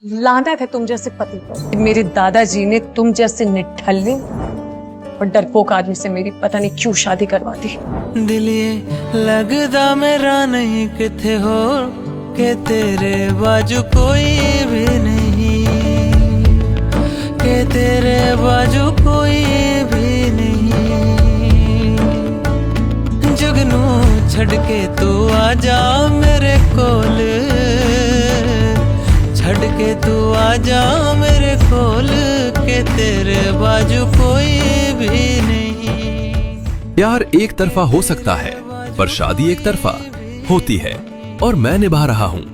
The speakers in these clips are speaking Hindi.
लानत है तुम जैसे पति पर। मेरे दादाजी ने तुम जैसे निठल्ले और डरपोक आदमी से मेरी पता नहीं क्यों शादी करवा दी। दिल ये लगदा मेरा नहीं किथे हो के तेरे बाजू कोई भी नहीं, के तेरे बाजू कोई भी नहीं। जुगनू छड़ के तू आजा मेरे कोल, छड़ के तू आजा मेरे कोल के तेरे बाजू कोई भी नहीं। प्यार एक तरफा हो सकता है पर शादी एक तरफा होती है, और मैं निभा रहा हूँ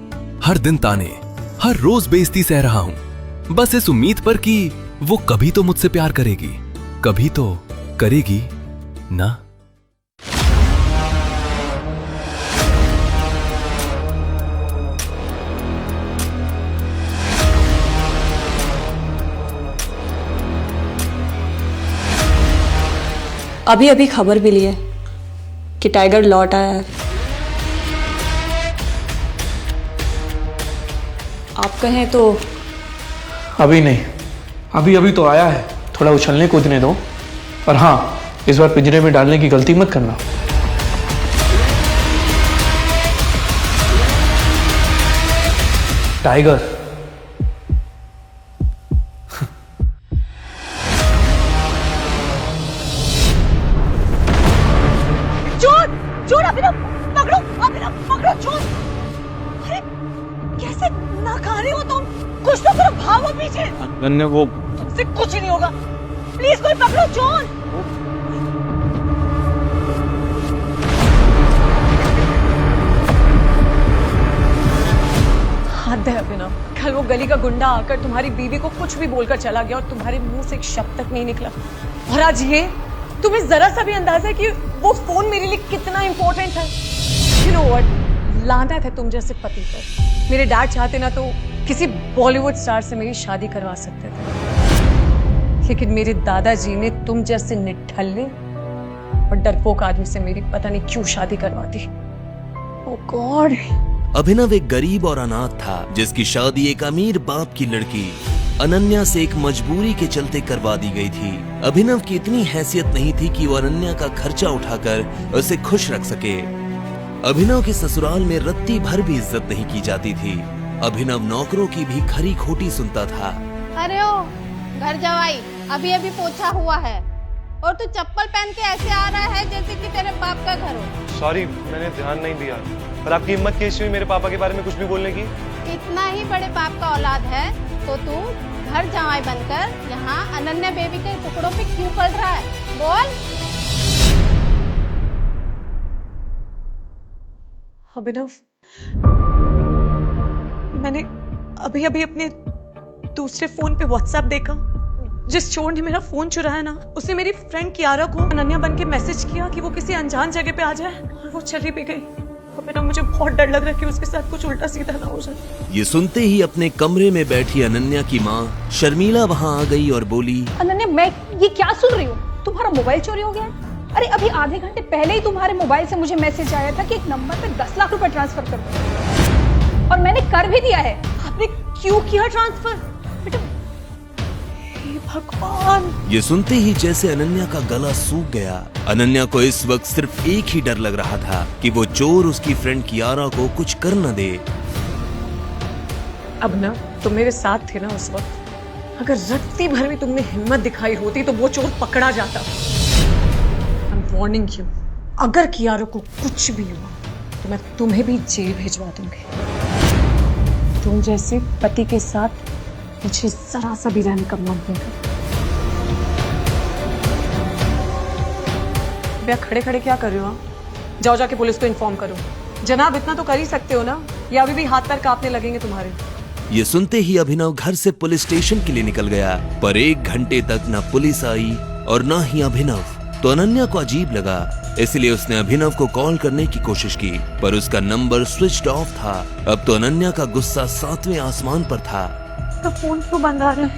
हर दिन ताने, हर रोज बेइज्जती सह रहा हूँ, बस इस उम्मीद पर कि वो कभी तो मुझसे प्यार करेगी, कभी तो करेगी ना। अभी अभी खबर मिली है कि टाइगर लौट आया है। आप कहें तो अभी नहीं, अभी अभी तो आया है, थोड़ा उछलने कूदने दो। और हाँ, इस बार पिंजरे में डालने की गलती मत करना। टाइगर चोर अभिनव पकड़ो, अभिनव पकड़ो चोर। अरे कैसे नाकारे हो तुम, कुछ तो करो, भागो पीछे। मैंने वो तुमसे कुछ नहीं होगा, प्लीज कोई पकड़ो चोर। हद है अभिनव, कल वो गली का गुंडा आकर तुम्हारी बीवी को कुछ भी बोलकर चला गया और तुम्हारे मुंह से एक शब्द तक नहीं निकला, और आज ये तुम्हें जरा सा भी अंदाजा है कि वो फोन मेरे लिए कितना इंपॉर्टेंट है। You know what? लानत है तुम जैसे पति पर। मेरे डैड चाहते ना तो किसी बॉलीवुड स्टार से मेरी शादी करवा सकते थे, लेकिन मेरे दादाजी ने तुम जैसे निठल्ले और डरपोक आदमी से मेरी पता नहीं क्यों शादी करवा दी। Oh God! अभिनव एक गरीब और अनाथ था जिसकी शादी एक अमीर बाप की लड़की अनन्या से एक मजबूरी के चलते करवा दी गई थी। अभिनव की इतनी हैसियत नहीं थी कि वो अनन्या का खर्चा उठाकर उसे खुश रख सके। अभिनव के ससुराल में रत्ती भर भी इज्जत नहीं की जाती थी। अभिनव नौकरों की भी खरी खोटी सुनता था। अरे ओ घर जवाई, अभी अभी पोछा हुआ है और तू चप्पल पहन के ऐसे आ रहा है जैसे कि तेरे बाप का घर हो। सॉरी, मैंने ध्यान नहीं दिया। पर आपकी हिम्मत कैसी हुई मेरे पापा के बारे में कुछ भी बोलने की? इतना ही बड़े बाप का औलाद है तो तू घर जवाई बनकर यहाँ अनन्या बेबी के टुकड़ों पे क्यों पड़ रहा है? बोल। अभिनव, मैंने अभी अभी अपने दूसरे फोन पे व्हाट्सएप देखा। जिस चोर ने मेरा फोन चुराया ना, उसने मेरी फ्रेंड कियारा को अनन्या बन के मैसेज किया कि वो किसी अनजान जगह पे आ जाए, और वो चली भी गई। अभिनव, मुझे बहुत डर लग रहा है कि उसके साथ कुछ उल्टा सीधा ना हो जाए। ये सुनते ही अपने कमरे में बैठी अनन्या की माँ शर्मिला वहाँ आ गई और बोली, अनन्या, मैं ये क्या सुन रही हूँ? तुम्हारा मोबाइल चोरी हो गया है? अरे अभी आधे घंटे पहले ही तुम्हारे मोबाइल से मुझे मैसेज आया था कि एक नंबर पे 10 लाख रुपए ट्रांसफर कर दो, और मैंने कर भी दिया है। आपने क्यों किया ट्रांसफर? बेटा, हे भगवान। ये सुनते ही जैसे अनन्या का गला सूख गया। अनन्या को इस वक्त सिर्फ एक ही डर लग रहा था कि वो चोर उसकी फ्रेंड कियारा को कुछ कर न दे। अब ना तुम मेरे साथ थे ना उस वक्त, अगर रत्ती भर भी तुमने हिम्मत दिखाई होती तो वो चोर पकड़ा जाता। I'm warning you, अगर कियारा को कुछ भी हुआ तो मैं तुम्हें भी जेल भेजवा दूंगी। तुम जैसे पति के साथ मुझे जरा सा भी रहने का मन नहीं करता। भैया, खड़े खड़े क्या कर रहे हो? जाओ जाके पुलिस को इन्फॉर्म करो। जनाब, इतना तो कर ही सकते हो ना, या अभी भी हाथ पैर कांपने लगेंगे तुम्हारे? ये सुनते ही अभिनव घर से पुलिस स्टेशन के लिए निकल गया, पर 1 घंटे तक न पुलिस आई और न ही अभिनव। तो अनन्या को अजीब लगा, इसलिए उसने अभिनव को कॉल करने की कोशिश की, पर उसका नंबर स्विच्ड ऑफ था। अब तो अनन्या का गुस्सा 7वें आसमान पर था। तो फोन क्यों बंद आ रहा है?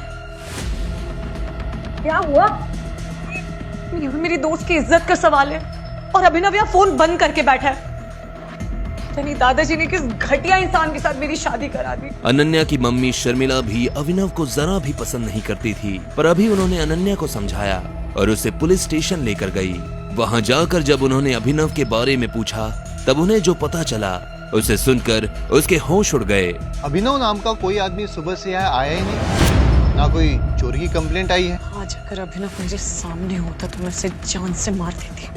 क्या हुआ? ये मेरी दोस्त की इज्जत का सवाल है, और अभिनव यहाँ फोन बंद करके बैठा है। पता नहीं दादाजी ने किस घटिया इंसान के साथ मेरी शादी करा दी। अनन्या की मम्मी शर्मिला भी अभिनव को जरा भी पसंद नहीं करती थी, पर अभी उन्होंने अनन्या को समझाया और उसे पुलिस स्टेशन लेकर गई। वहां जाकर जब उन्होंने अभिनव के बारे में पूछा, तब उन्हें जो पता चला उसे सुनकर उसके होश उड़ गए। अभिनव नाम का कोई आदमी सुबह से यहाँ आया ही नहीं, ना कोई चोरी की कंप्लेंट आई है। आज अगर अभिनव मेरे सामने होता तो मैं उसे जान से मार देती।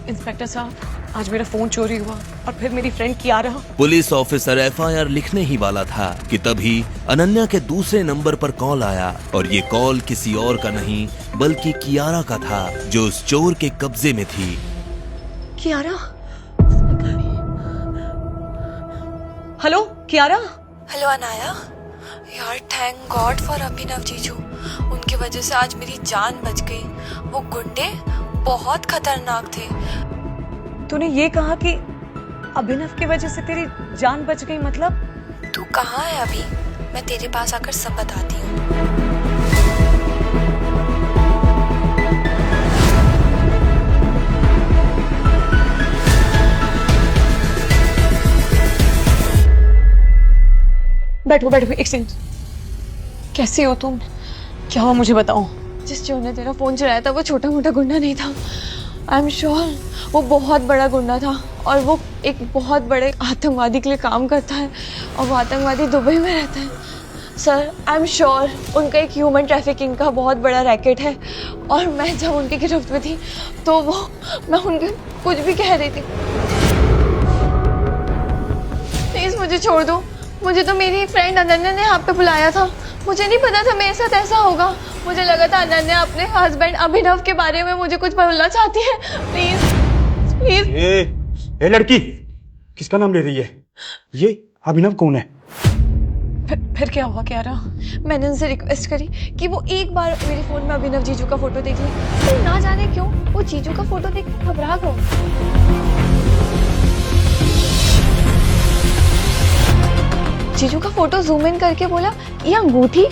इंस्पेक्टर साहब, आज मेरा फोन चोरी हुआ और फिर मेरी friend Kiara. Police officer FIR लिखने ही वाला था कि तभी अनन्या के दूसरे नंबर पर कॉल आया और ये कॉल किसी और का नहीं बल्कि कियारा का था, जो उस चोर के कब्जे में थी। कियारा? हेलो कियारा? हेलो अनाया, यार थैंक गॉड फॉर अभिनव जीजू, उनकी वजह से आज मेरी जान बच गई। वो गुंडे बहुत खतरनाक थे। तूने ये कहा कि अभिनव की वजह से तेरी जान बच गई, मतलब? तू कहाँ है अभी? मैं तेरे पास आकर सब बताती हूँ। बैठो बैठो, एक सेकंड। कैसी हो तुम? क्या हुआ मुझे बताओ। जिस चोर ने तेरा फोन चुराया था वो छोटा मोटा गुंडा नहीं था। आई एम श्योर वो बहुत बड़ा गुंडा था और वो एक बहुत बड़े आतंकवादी के लिए काम करता है और वो आतंकवादी दुबई में रहता है। सर आई एम श्योर उनका एक ह्यूमन ट्रैफिकिंग का बहुत बड़ा रैकेट है और मैं जब उनकी गिरफ्त में थी तो मैं उनके कुछ भी कह रही थी। प्लीज मुझे छोड़ दो। मुझे तो मेरी फ्रेंड अनन्या ने यहाँ पे बुलाया था। मुझे नहीं पता था मेरे साथ ऐसा होगा। मुझे लगा था अनन्या अपने हस्बैंड अभिनव के बारे में मुझे कुछ बोलना चाहती है। Please please. ए लड़की, किसका नाम ले रही है? ये अभिनव कौन है? फिर क्या हुआ कियारा? मैंने उनसे रिक्वेस्ट करी कि वो एक बार मेरे फोन में अभिनव जीजू का फोटो देख ले, तो ना जाने क्यों वो जीजू का फोटो देख घबरा गए। जीजू का फोटो जूम इन करके बोला, ये अंगूठी।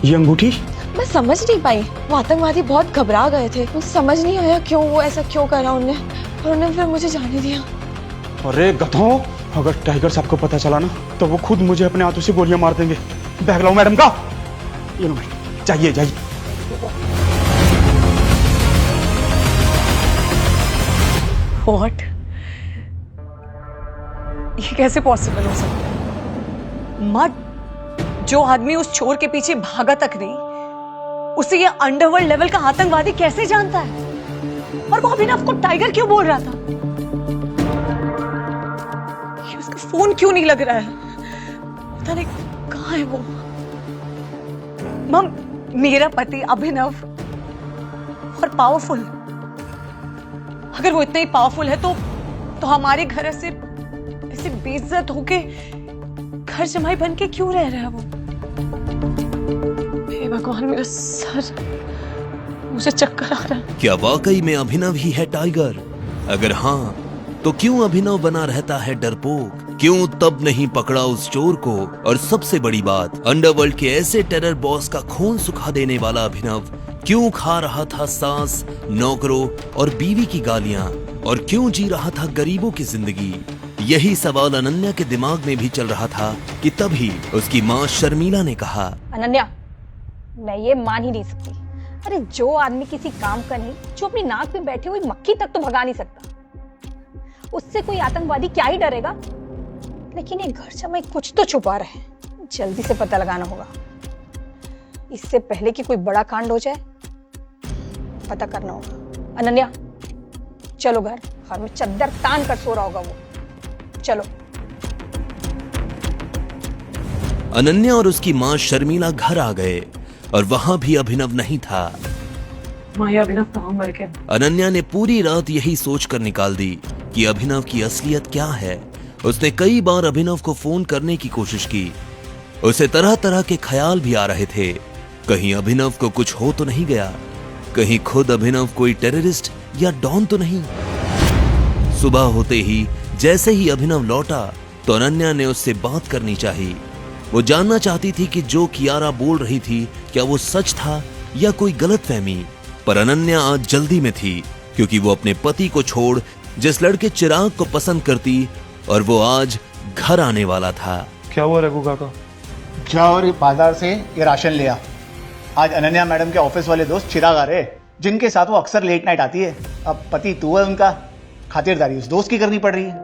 ये अंगूठी? मैं समझ नहीं पाई। वो आतंकवादी बहुत घबरा गए थे। मुझे समझ नहीं आया क्यों वो ऐसा क्यों करा उन्होंने, और उन्होंने फिर मुझे जाने दिया। अरे गधों, अगर टाइगर साहब को पता चला ना तो वो खुद मुझे अपने हाथों से गोलियां मार देंगे। बैग लाओ मैडम का। ये लो, जाइए जाइए। व्हाट? ये कैसे पॉसिबल हो सकता है? मत, जो आदमी उस चोर के पीछे भागा तक नहीं, उसे ये अंडरवर्ल्ड लेवल का आतंकवादी कैसे जानता है? और वो अभिनव को टाइगर क्यों बोल रहा था? ये उसका फोन क्यों नहीं लग रहा है? पता नहीं कहाँ है वो। मम, मेरा पति अभिनव और पावरफुल, अगर वो इतना ही पावरफुल है तो हमारे घर ऐसे बेइज्जत होके घर जमाई बन के क्यों रह रहा है वो? हे भगवान, मेरा सर, मुझे चक्कर आ रहा है। क्या वाकई में अभिनव ही है टाइगर? अगर हाँ, तो क्यों अभिनव बना रहता है डरपोक? क्यों तब नहीं पकड़ा उस चोर को? और सबसे बड़ी बात, अंडरवर्ल्ड के ऐसे टेरर बॉस का खून सुखा देने वाला अभिनव क्यों खा रहा था सास, नौकरों और बीवी की गालियां, और क्यों जी रहा था गरीबों की जिंदगी? यही सवाल अनन्या के दिमाग में भी चल रहा था कि तभी उसकी माँ शर्मिला ने कहा, अनन्या, मैं ये मान ही नहीं सकती। अरे जो आदमी किसी काम का नहीं, जो अपनी नाक में बैठे हुई मक्खी तक तो भगा नहीं सकता, उससे कोई आतंकवादी क्या ही डरेगा? लेकिन ये घर जमाई कुछ तो छुपा रहे हैं। जल्दी से पता लगाना होगा, इससे पहले कि कोई बड़ा कांड हो जाए। पता करना होगा। अनन्या, चलो घर में चद्दर तान कर सो रहा होगा वो। चलो। अनन्या और उसकी माँ शर्मिला घर आ गए और वहां भी अभिनव नहीं था। अभिनव कहाँ मर गया? अनन्या ने पूरी रात यही सोचकर निकाल दी कि अभिनव की असलियत क्या है। उसने कई बार अभिनव को फोन करने की कोशिश की। उसे तरह तरह के ख्याल भी आ रहे थे। कहीं अभिनव को कुछ हो तो नहीं गया, कहीं खुद अभिनव कोई टेररिस्ट या डॉन तो नहीं। सुबह होते ही जैसे ही अभिनव लौटा तो अनन्या ने उससे बात करनी चाहिए। वो जानना चाहती थी कि जो कियारा बोल रही थी क्या वो सच था या कोई गलतफहमी। पर अनन्या आज जल्दी में थी, क्योंकि वो अपने पति को छोड़ जिस लड़के चिराग को पसंद करती और वो आज घर आने वाला था। क्या हुआ रघु काका? जा और बाजार से ये राशन ले आ। आज अनन्या मैडम के ऑफिस वाले दोस्त चिराग आ रहे, जिनके साथ वो अक्सर लेट नाइट आती है। अब पति तू है उनका, खातिरदारी उस दोस्त की करनी पड़ रही है।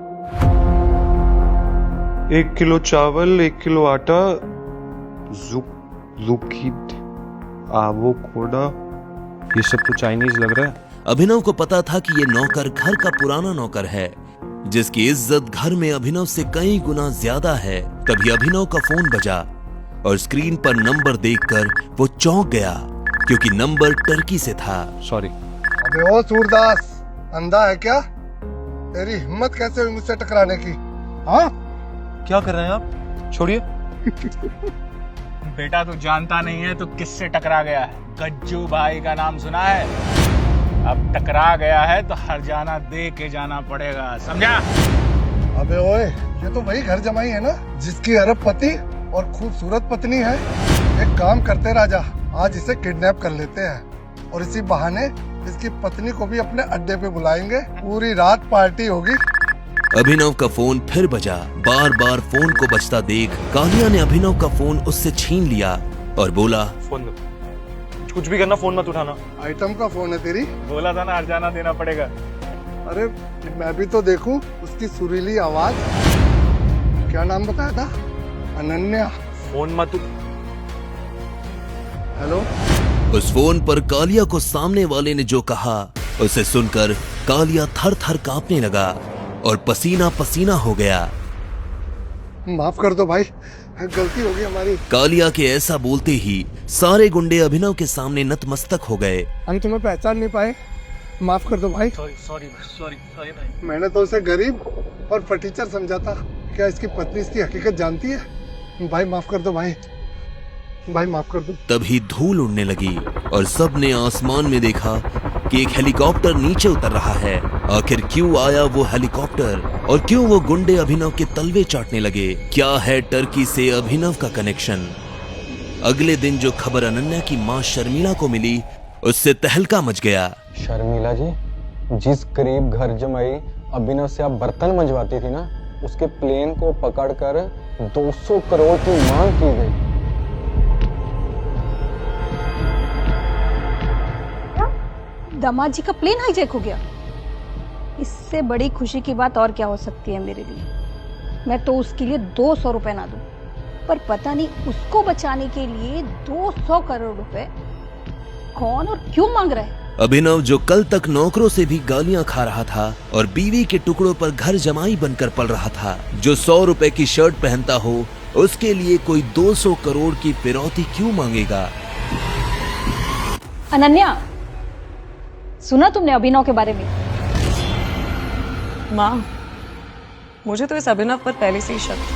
1 किलो चावल, 1 किलो आटा, आवोकाडो, ये सब तो चाइनीज लग रहा है। अभिनव को पता था कि ये नौकर घर का पुराना नौकर है, जिसकी इज्जत घर में अभिनव से कई गुना ज्यादा है। तभी अभिनव का फोन बजा और स्क्रीन पर नंबर देखकर वो चौंक गया, क्योंकि नंबर टर्की से था। सॉरी। अबे ओ सूरदास, अंधा है क्या? तेरी हिम्मत कैसे हुई मुझसे टकराने की? हाँ, क्या कर रहे हैं आप? छोड़िए। बेटा तू जानता नहीं है तो किससे टकरा गया है? गज्जू भाई का नाम सुना है? अब टकरा गया है तो हरजाना दे के जाना पड़ेगा, समझा? अबे ओए, ये तो वही घर जमाई है ना, जिसकी अरब पति और खूबसूरत पत्नी है। एक काम करते राजा, आज इसे किडनैप कर लेते हैं और इसी बहाने इसकी पत्नी को भी अपने अड्डे पे बुलाएंगे। पूरी रात पार्टी होगी। अभिनव का फोन फिर बजा। बार बार फोन को बजता देख कालिया ने अभिनव का फोन उससे छीन लिया और बोला, फोन दो, कुछ भी करना, फोन मत उठाना। आइटम का फोन है तेरी? बोला था ना हरजाना देना पड़ेगा। अरे मैं भी तो देखूं उसकी सुरीली आवाज। क्या नाम बताया था? अनन्या। फोन मत हेलो। उस फोन पर कालिया को सामने वाले ने जो कहा, उसे सुनकर कालिया थर थर कांपने लगा और पसीना पसीना हो गया। माफ कर दो भाई, गलती हो गई हमारी। कालिया के ऐसा बोलते ही सारे गुंडे अभिनव के सामने नतमस्तक हो गए। हम तुम्हें पहचान नहीं पाए, माफ कर दो भाई। सॉरी भाई। मैंने तो उसे गरीब और फटीचर समझा था। क्या इसकी पत्नी इसकी हकीकत जानती है? भाई माफ कर दो भाई, भाई माफ कर दो। तभी धूल उड़ने लगी और सबने आसमान में देखा कि एक हेलीकॉप्टर नीचे उतर रहा है। आखिर क्यों आया वो हेलीकॉप्टर और क्यों वो गुंडे अभिनव के तलवे चाटने लगे? क्या है टर्की से अभिनव का कनेक्शन? अगले दिन जो खबर अनन्या की मां शर्मिला को मिली, उससे तहलका मच गया। शर्मिला जी, जिस गरीब घर जमाई अभिनव से आप बर्तन मंजवाती थी ना, उसके प्लेन को पकड़कर 200 करोड़ की मांग की गई। दामाद जी का प्लेन हाईजैक हो गया? इससे बड़ी खुशी की बात और क्या हो सकती है मेरे लिए। मैं तो उसके लिए 200 रुपए ना दूं, पर पता नहीं उसको बचाने के लिए 200 करोड़ रुपए कौन और क्यों मांग रहा है। अभिनव जो कल तक नौकरों से भी गालियां खा रहा था और बीवी के टुकड़ों पर घर जमाई बनकर पल रहा था, जो 100 रुपए की शर्ट पहनता हो, उसके लिए कोई 200 करोड़ की फिरौती क्यों मांगेगा? अनन्या, सुना तुमने अभिनव के बारे में? माँ, मुझे तो इस अभिनव पर पहले से ही शक था।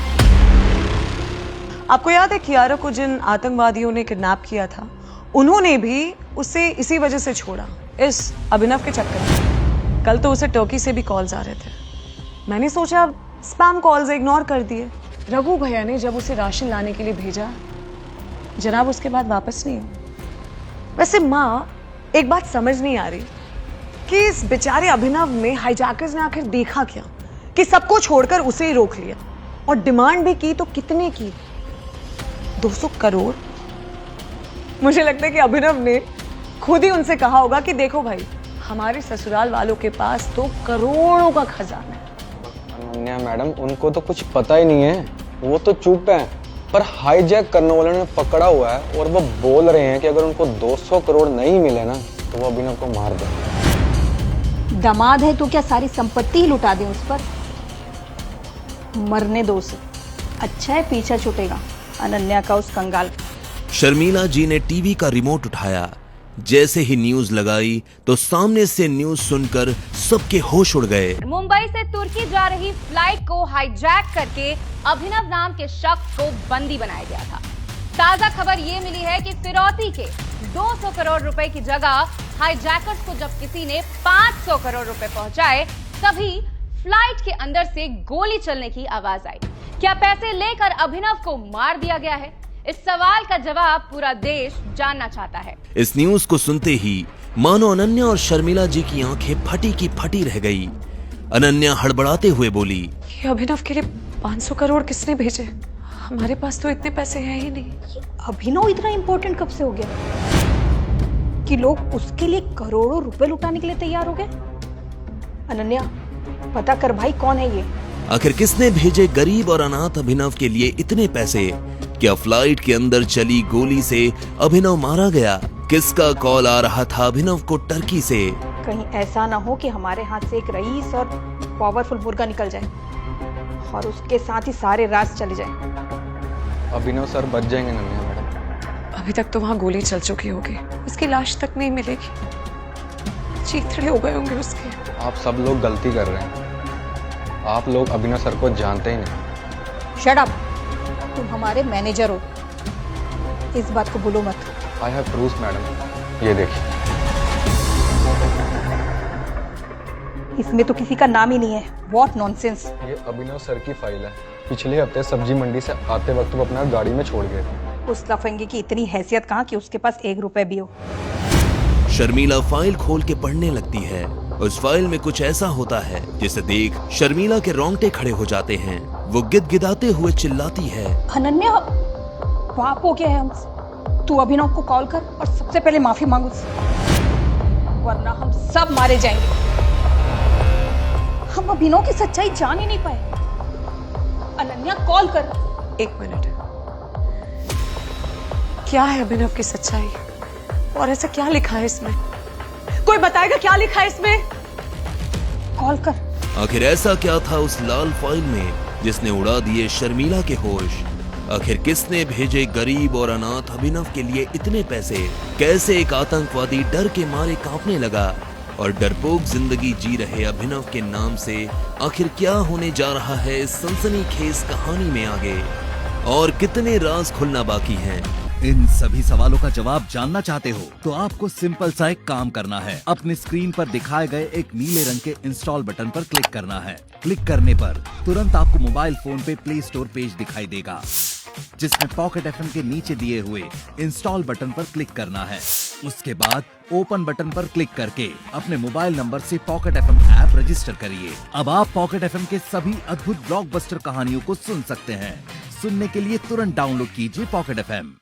आपको याद है कियारा को जिन आतंकवादियों ने किडनैप किया था, उन्होंने भी उसे इसी वजह से छोड़ा, इस अभिनव के चक्कर में। कल तो उसे टर्की से भी कॉल्स आ रहे थे। मैंने सोचा स्पैम कॉल्स इग्नोर कर दिए। रघु भैया ने जब उसे राशन लाने के लिए भेजा, जनाब उसके बाद वापस नहीं हुआ। वैसे माँ, एक बात समझ नहीं आ रही कि इस बेचारे अभिनव में हाईजैकर्स ने आखिर देखा क्या कि सबको छोड़कर उसे ही रोक लिया और डिमांड भी की तो कितने की? 200 करोड़। मुझे लगता है कि अभिनव ने खुद ही उनसे कहा होगा कि देखो भाई, हमारे ससुराल वालों के पास तो करोड़ों का खजाना है। अनन्या मैडम, उनको तो कुछ पता ही नहीं है, वो तो चुप है, पर हाईजैक करने वालों ने पकड़ा हुआ है और वो बोल रहे हैं कि अगर उनको 200 करोड़ नहीं मिले ना तो वो अभिनव को मार दें। दामाद है तो क्या सारी संपत्ति ही लुटा दें उस पर? मरने दो उसे, अच्छा है पीछा छूटेगा अनन्या का उस कंगाल का। शर्मिला जी ने टीवी का रिमोट उठाया। जैसे ही न्यूज लगाई तो सामने से न्यूज सुनकर सबके होश उड़ गए। मुंबई से तुर्की जा रही फ्लाइट को हाईजैक करके अभिनव नाम के शख्स को बंदी बनाया गया था। ताजा खबर ये मिली है कि फिरौती के 200 करोड़ रुपए की जगह हाईजैकर्स को जब किसी ने 500 करोड़ रुपए पहुंचाए, तभी फ्लाइट के अंदर से गोली चलने की आवाज आई। क्या पैसे लेकर अभिनव को मार दिया गया है? इस सवाल का जवाब पूरा देश जानना चाहता है। इस न्यूज को सुनते ही मानो अनन्या और शर्मिला जी की आंखें फटी की फटी रह गई। अनन्या हड़बड़ाते हुए बोली, ये अभिनव के लिए 500 करोड़ किसने भेजे? हमारे पास तो इतने पैसे हैं ही नहीं। अभिनव इतना इम्पोर्टेंट कब से हो गया कि लोग उसके लिए करोड़ों रुपए लुटाने के लिए तैयार हो गए? अनन्या, पता कर भाई, कौन है ये? आखिर किसने भेजे गरीब और अनाथ अभिनव के लिए इतने पैसे? क्या फ्लाइट के अंदर चली गोली से अभिनव मारा गया? किसका कॉल आ रहा था अभिनव को टर्की से? कहीं ऐसा ना हो कि हमारे हाथ से एक रईस और पावरफुल मुर्गा निकल जाए और उसके साथ ही सारे राज चले जाए। अभिनव सर बच जाएंगे अनन्या मैडम। अभी तक तो वहां गोली चल चुकी होगी, उसकी लाश तक नहीं मिलेगी। चीथड़े हो गए होंगे उसके। आप सब लोग गलती कर रहे हैं। आप लोग अभिनव सर को जानते ही नहीं। शट अप, तुम हमारे मैनेजर हो, इस बात को भूलो मत। आई हैव प्रूफ मैडम, ये देखिए। इसमें तो किसी का नाम ही नहीं है। What nonsense. ये अभिनव सर की फाइल है। पिछले हफ्ते सब्जी मंडी से आते वक्त वो अपना गाड़ी में छोड़ गए थे। उस लफंगे की इतनी हैसियत कहाँ कि उसके पास 1 रुपए भी हो। शर्मिला फाइल खोल के पढ़ने लगती है। उस फाइल में कुछ ऐसा होता है जिसे देख शर्मिला के रोंगटे खड़े हो जाते हैं। वो गिदगिदाते हुए चिल्लाती है, अनन्या, पाप हो गया है हमसे। तू अभिनव को कॉल कर और सबसे पहले माफी मांग उससे, वरना हम सब मारे जाएंगे। हम अभिनव की सच्चाई जान ही नहीं पाए। अनन्या, कॉल कर। 1 मिनट। क्या है अभिनव की सच्चाई और ऐसा क्या लिखा है इसमें? कोई बताएगा क्या लिखा है इसमें? कॉल कर। आखिर ऐसा क्या था उस लाल फाइल में जिसने उड़ा दिए शर्मिला के होश? आखिर किसने भेजे गरीब और अनाथ अभिनव के लिए इतने पैसे? कैसे एक आतंकवादी डर के मारे कांपने लगा और डरपोक जिंदगी जी रहे अभिनव के नाम से आखिर क्या होने जा रहा है इस सनसनीखेज कहानी में आगे? और कितने राज खुलना बाकी हैं? इन सभी सवालों का जवाब जानना चाहते हो तो आपको सिंपल सा एक काम करना है। अपने स्क्रीन पर दिखाए गए एक नीले रंग के इंस्टॉल बटन पर क्लिक करना है। क्लिक करने पर तुरंत आपको मोबाइल फोन पे प्ले स्टोर पेज दिखाई देगा, जिसमें पॉकेट एफएम के नीचे दिए हुए इंस्टॉल बटन पर क्लिक करना है। उसके बाद ओपन बटन पर क्लिक करके अपने मोबाइल नंबर से पॉकेट एफएम ऐप रजिस्टर करिए। अब आप पॉकेट एफएम के सभी अद्भुत ब्लॉकबस्टर कहानियों को सुन सकते हैं। सुनने के लिए तुरंत डाउनलोड कीजिए पॉकेट एफएम।